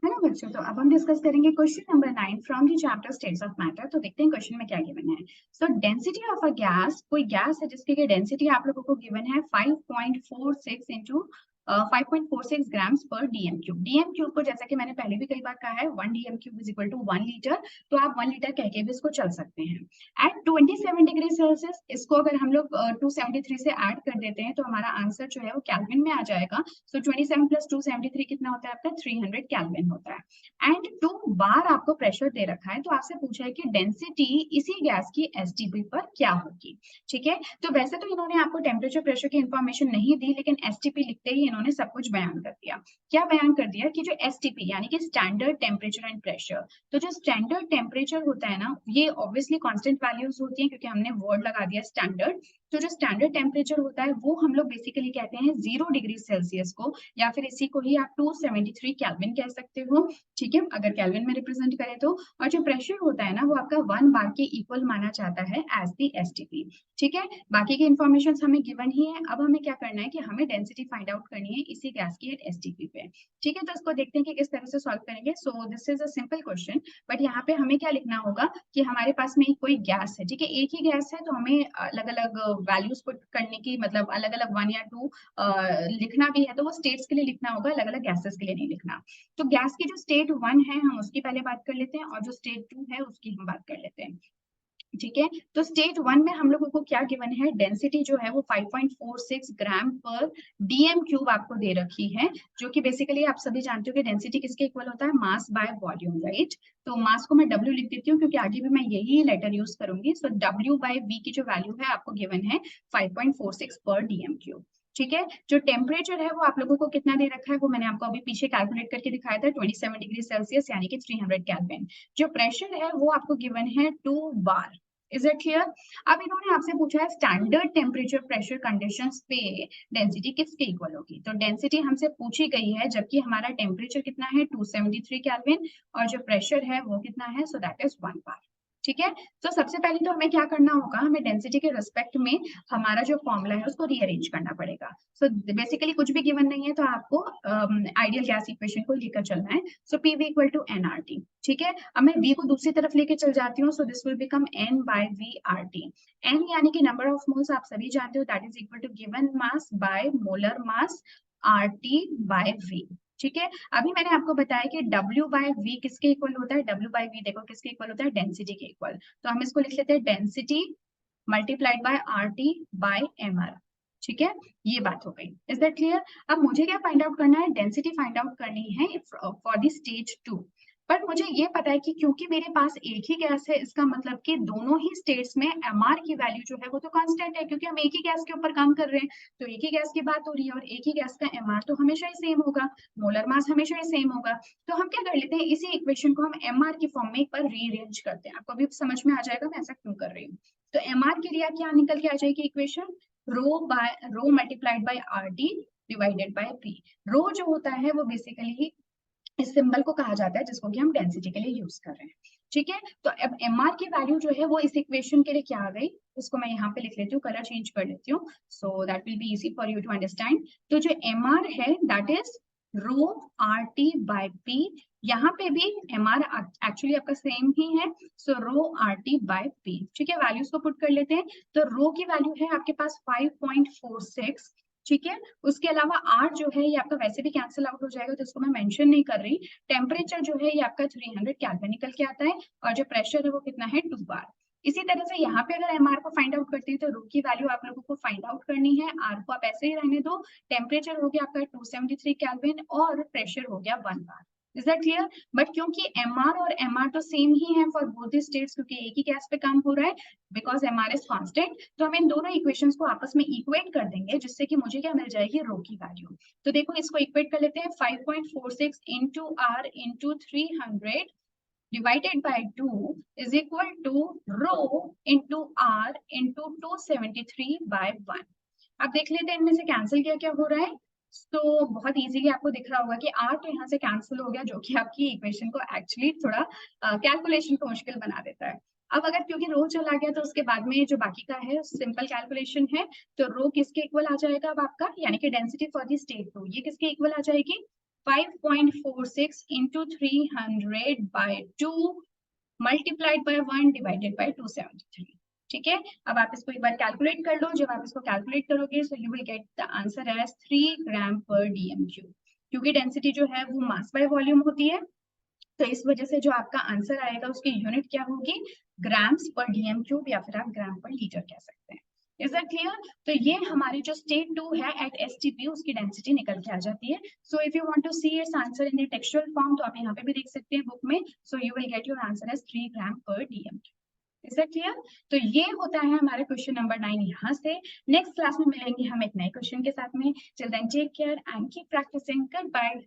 है ना बच्चों। तो अब हम डिस्कस करेंगे question number 9 from the chapter states of matter. तो देखते हैं क्वेश्चन में क्या गिवन है। सो डेंसिटी ऑफ अ गैस, कोई गैस है जिसकी डेंसिटी आप लोगों को गिवन है 5.46 इंटू 5.46 ग्राम्स पर डीएम क्यूब। डीएम क्यूब को जैसा कि मैंने पहले भी कई बार कहा है 1 DM cube is equal to 1 litre. तो आप 1 लीटर कह के भी इसको चल सकते हैं। एट 27 डिग्री सेल्सियस इसको अगर हम लोग 273 से ऐड कर देते हैं तो हमारा आंसर जो है वो केल्विन में आ जाएगा। सो 27 प्लस 273 कितना होता है आपका 300 केल्विन होता है। एंड 2 बार आपको प्रेशर दे रखा है, तो आपसे पूछा है कि डेंसिटी इसी गैस की एसटीपी पर क्या होगी। ठीक है, तो वैसे तो इन्होंने आपको टेम्परेचर प्रेशर की इंफॉर्मेशन नहीं दी, लेकिन एसटीपी लिखते ही इन्होंने सब कुछ बयान कर दिया। क्या बयान कर दिया कि जो एसटीपी यानी कि स्टैंडर्ड टेम्परेचर एंड प्रेशर, तो जो स्टैंडर्ड टेम्परेचर होता है ना, ये ऑब्वियसली कांस्टेंट वैल्यूज होती है क्योंकि हमने वर्ड लगा दिया स्टैंडर्ड। तो जो स्टैंडर्ड टेम्परेचर होता है वो हम लोग बेसिकली कहते हैं 0 डिग्री सेल्सियस को, या फिर इसी को ही आप 273 केल्विन कह सकते हो। ठीक है, अगर केल्विन में रिप्रेजेंट करें तो। और जो प्रेशर होता है ना वो आपका 1 बार के इक्वल माना जाता है एज दी एसटीपी। ठीक है, बाकी की इन्फॉर्मेशन हमें गिवन ही है। अब हमें क्या करना है कि हमें डेंसिटी फाइंड आउट करनी है इसी गैस की एसटीपी पे। ठीक है, तो इसको देखते हैं कि किस तरह से सॉल्व करेंगे। So this is a simple question, but यहाँ पे हमें क्या लिखना होगा कि हमारे पास में कोई गैस है। ठीक है, एक ही गैस है तो हमें अलग अलग वैल्यूज पुट करने की, मतलब अलग अलग 1 या 2 लिखना भी है तो वो स्टेट्स के लिए लिखना होगा, अलग अलग गैसेस के लिए नहीं लिखना। तो गैस की जो स्टेट 1 है हम उसकी पहले बात कर लेते हैं, और जो स्टेट 2 है उसकी हम बात कर लेते हैं। ठीक है, तो स्टेट 1 में हम लोगों को क्या गिवन है, डेंसिटी जो है वो 5.46 ग्राम पर डीएम क्यूब आपको दे रखी है, जो कि बेसिकली आप सभी जानते हो कि डेंसिटी किसके इक्वल होता है, मास बाय वॉल्यूम, राइट। तो मास को मैं W लिख देती हूँ क्योंकि आगे भी मैं यही लेटर यूज करूंगी। सो W बाय V की जो वैल्यू है आपको गिवन है 5.46 पर डीएम क्यूब। ठीक है, जो टेम्परेचर है वो आप लोगों को कितना दे रखा है वो मैंने आपको अभी पीछे कैलकुलेट करके दिखाया था, 27 डिग्री सेल्सियस यानी कि 300 केल्विन। जो प्रेशर है वो आपको गिवन है 2 बार। Is it clear. अब इन्होंने आपसे पूछा है स्टैंडर्ड टेम्परेचर प्रेशर कंडीशंस पे डेंसिटी किसके इक्वल होगी। तो डेंसिटी हमसे पूछी गई है जबकि हमारा टेम्परेचर कितना है 273 केल्विन, और जो प्रेशर है वो कितना है, सो दैट इज 1 बार। ठीक है, तो सबसे पहले तो हमें क्या करना होगा, हमें डेंसिटी के रिस्पेक्ट में हमारा जो फॉर्मूला है उसको रीअरेंज करना पड़ेगा। सो बेसिकली कुछ भी गिवन नहीं है तो आपको आइडियल गैस इक्वेशन को लेकर चलना है। सो पीवी इक्वल टू एनआरटी। ठीक है, अब मैं v को दूसरी तरफ लेके चल जाती हूँ। So this will become n by v R T. n यानी कि नंबर ऑफ मोल्स आप सभी जानते हो, that is equal to given mass by molar mass R T by v। ठीक है, अभी मैंने आपको बताया कि W बाय V किसके इक्वल होता है, W बाय V देखो किसके इक्वल होता है, डेंसिटी के इक्वल। तो हम इसको लिख लेते हैं density multiplied by RT by MR। ठीक है, ये बात हो गई। Is that clear. अब मुझे क्या फाइंड आउट करना है, डेंसिटी फाइंड आउट करनी है फॉर द स्टेज 2। पर मुझे ये पता है कि क्योंकि मेरे पास एक ही गैस है, इसका मतलब कि दोनों ही स्टेट्स में MR की वैल्यू जो है वो तो कांस्टेंट है, क्योंकि हम एक ही गैस के ऊपर काम कर रहे हैं। तो एक ही गैस की बात हो रही है और एक ही गैस का MR तो हमेशा ही सेम होगा, मोलर मास हमेशा ही सेम होगा। तो हम क्या कर लेते हैं, इसी इक्वेशन को हम MR की फॉर्म में एक बार रीअरेंज करते हैं। आपको अभी समझ में आ जाएगा मैं ऐसा क्यों कर रही हूँ। तो MR के लिए क्या निकल के आ जाएगी equation, rho multiplied by RT divided by P। Rho जो होता है वो बेसिकली इस सिंबल को कहा जाता है जिसको कि हम डेंसिटी के लिए यूज कर रहे हैं। ठीक है, तो अब MR की वैल्यू जो है वो इस इक्वेशन के लिए क्या आ गई, इसको मैं यहाँ पे लिख लेती हूँ, कलर चेंज कर लेती हूँ, so that will be easy for you to understand. तो जो MR है that is rho RT by P। यहाँ पे भी MR एक्चुअली आपका सेम ही है, so rho RT by P। ठीक है, वैल्यूज को पुट कर लेते हैं। तो रो की वैल्यू है आपके पास 5.46। ठीक है, उसके अलावा R जो है ये आपका वैसे भी कैंसिल आउट हो जाएगा तो इसको मैं मेंशन नहीं कर रही। टेम्परेचर जो है ये आपका 300 केल्विन निकल के आता है, और जो प्रेशर है वो कितना है 2 बार। इसी तरह से यहाँ पे अगर MR को फाइंड आउट करती है तो रो की वैल्यू आप लोगों को फाइंड आउट करनी है, R को आप ऐसे ही रहने दो। टेम्परेचर हो गया आपका 273 केल्विन और प्रेशर हो गया 1 बार। Is that clear. बट क्योंकि MR और MR तो सेम ही है फॉर बोथ द स्टेट्स, क्योंकि एक ही गैस पे काम हो रहा है, बिकॉज MR इज कांस्टेंट, तो हम इन दोनों इक्वेशंस को आपस में इक्वेट कर देंगे जिससे कि मुझे क्या मिल जाएगी, रो की वैल्यू। तो देखो इसको इक्वेट कर लेते हैं, 5.46 into R into 300 divided by 2 is equal to rho into R into 273 by 1। अब देख लेते हैं इनमें से कैंसिल क्या क्या हो रहा है। तो बहुत इजीली आपको दिख रहा होगा कि R तो यहाँ से कैंसिल हो गया, जो कि आपकी इक्वेशन को एक्चुअली थोड़ा कैलकुलेशन को मुश्किल बना देता है। अब अगर क्योंकि रो चला गया तो उसके बाद में जो बाकी का है सिंपल कैलकुलेशन है। तो रो किसके इक्वल आ जाएगा अब आपका, यानी कि डेंसिटी फॉर द स्टेट 2 ये किसके इक्वल आ जाएगी, 5.46 into 300 by 2 multiplied by 1 divided by 273. ठीक है, अब आप इसको एक बार कैलकुलेट कर लो। जब आप इसको कैलकुलेट करोगे so you will get the answer as 3 gram per DM cube, क्योंकि डेंसिटी जो है वो मास बाय वॉल्यूम होती है, तो इस वजह से जो आपका आंसर आएगा उसकी यूनिट क्या होगी, ग्राम्स पर डीएम क्यूब, या फिर आप ग्राम पर लीटर कह सकते हैं। Is that clear? तो ये हमारी जो स्टेट 2 है एट एसटीपी, उसकी डेंसिटी निकल के आ जाती है। So if you want to see its answer in the textual form, तो आप यहाँ पे भी देख सकते हैं बुक में। So you will get your answer as 3 gram per DM cube. Is that clear? तो ये होता है हमारा क्वेश्चन नंबर 9 यहाँ से। नेक्स्ट क्लास में मिलेंगे हम एक नए क्वेश्चन के साथ में। Till then take care and keep practising. Good bye.